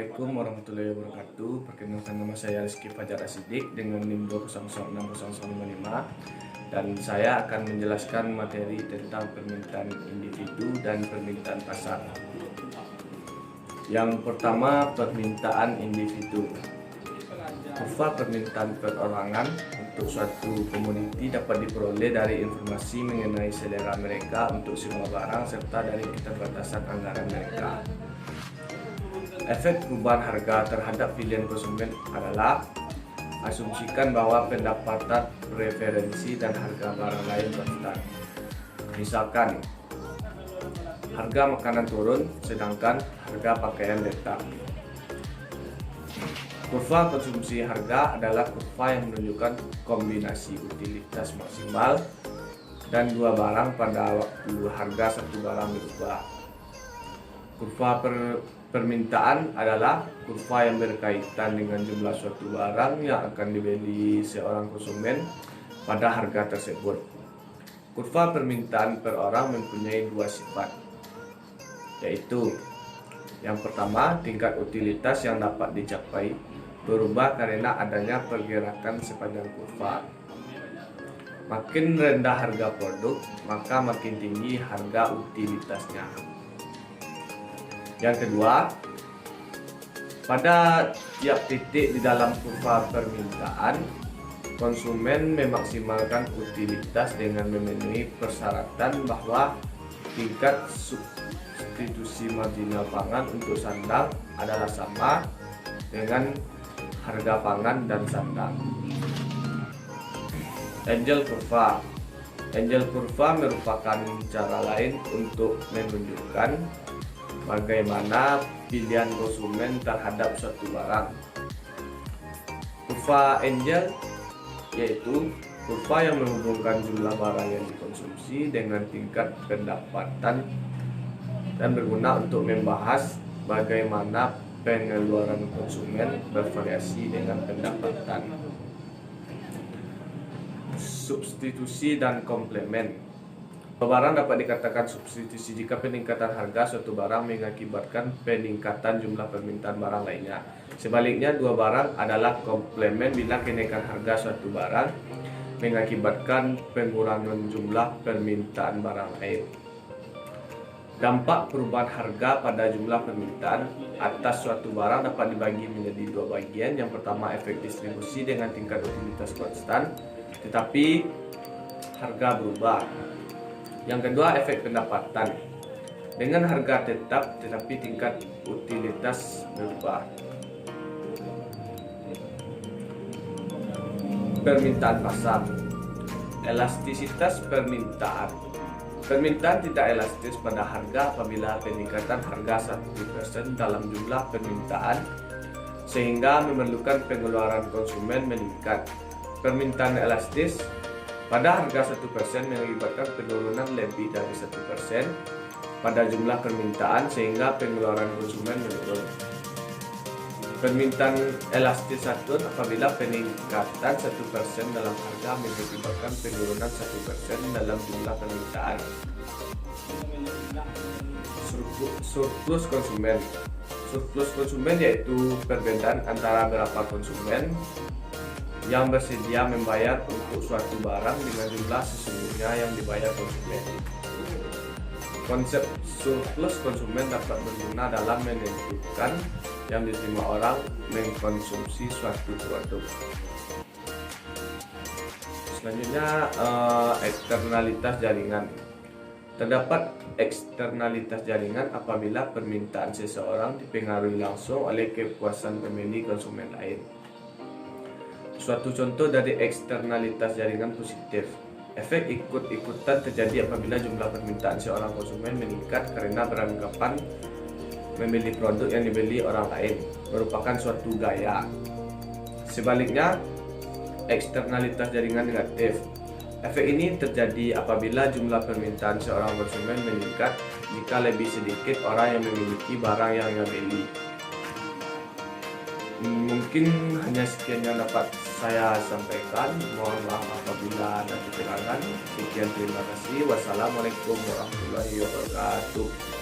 Assalamualaikum warahmatullahi wabarakatuh. Perkenalkan, nama saya Rizky Fajar Asidik dengan NIM 2006005 dan saya akan menjelaskan materi tentang permintaan individu dan permintaan pasar. Yang pertama, permintaan individu. Kurva permintaan perorangan untuk suatu komoditi dapat diperoleh dari informasi mengenai selera mereka untuk semua barang serta dari keterbatasan anggaran mereka. Efek perubahan harga terhadap pilihan konsumen adalah asumsikan bahwa pendapatan, preferensi, dan harga barang lain konstan. Misalkan, harga makanan turun sedangkan harga pakaian tetap. Kurva konsumsi harga adalah kurva yang menunjukkan kombinasi utilitas maksimal dan dua barang pada waktu harga satu barang berubah. Kurva permintaan adalah kurva yang berkaitan dengan jumlah suatu barang yang akan dibeli seorang konsumen pada harga tersebut. Kurva permintaan per orang mempunyai dua sifat, yaitu yang pertama, tingkat utilitas yang dapat dicapai berubah karena adanya pergerakan sepanjang kurva. Makin rendah harga produk, maka makin tinggi harga utilitasnya. Yang kedua, pada tiap titik di dalam kurva permintaan, konsumen memaksimalkan utilitas dengan memenuhi persyaratan bahwa tingkat substitusi marginal pangan untuk sandang adalah sama dengan harga pangan dan sandang. Angel kurva. Angel kurva merupakan cara lain untuk menunjukkan bagaimana pilihan konsumen terhadap suatu barang. Kurva Angel yaitu kurva yang menghubungkan jumlah barang yang dikonsumsi dengan tingkat pendapatan dan berguna untuk membahas bagaimana pengeluaran konsumen bervariasi dengan pendapatan. Substitusi dan komplement. Barang dapat dikatakan substitusi jika peningkatan harga suatu barang mengakibatkan peningkatan jumlah permintaan barang lainnya. Sebaliknya, dua barang adalah komplement bila kenaikan harga suatu barang mengakibatkan pengurangan jumlah permintaan barang lain. Dampak perubahan harga pada jumlah permintaan atas suatu barang dapat dibagi menjadi dua bagian. Yang pertama, efek distribusi dengan tingkat utilitas konstan, tetapi harga berubah. Yang kedua, efek pendapatan dengan harga tetap tetapi tingkat utilitas berubah. Permintaan pasar. Elastisitas permintaan. Permintaan tidak elastis pada harga apabila peningkatan harga 1% dalam jumlah permintaan sehingga memerlukan pengeluaran konsumen meningkat. Permintaan elastis pada harga 1% mengakibatkan penurunan lebih dari 1% pada jumlah permintaan sehingga pengeluaran konsumen menurun. Permintaan elastis satu apabila peningkatan 1% dalam harga mengakibatkan penurunan 1% dalam jumlah permintaan. Surplus konsumen. Surplus konsumen yaitu perbedaan antara berapa konsumen yang bersedia membayar untuk suatu barang dengan jumlah sesungguhnya yang dibayar konsumen. Konsep surplus konsumen dapat berguna dalam menentukan yang diterima orang mengkonsumsi suatu produk. Selanjutnya, eksternalitas jaringan. Terdapat eksternalitas jaringan apabila permintaan seseorang dipengaruhi langsung oleh kepuasan pembeli konsumen lain. Suatu contoh dari eksternalitas jaringan positif. Efek ikut-ikutan terjadi apabila jumlah permintaan seorang konsumen meningkat karena beranggapan membeli produk yang dibeli orang lain merupakan suatu gaya. Sebaliknya, eksternalitas jaringan negatif. Efek ini terjadi apabila jumlah permintaan seorang konsumen meningkat jika lebih sedikit orang yang memiliki barang yang ia beli. Mungkin hanya sekian yang dapat saya sampaikan. Mohon maaf apabila ada kekurangan. Sekian, terima kasih. Wassalamualaikum warahmatullahi wabarakatuh.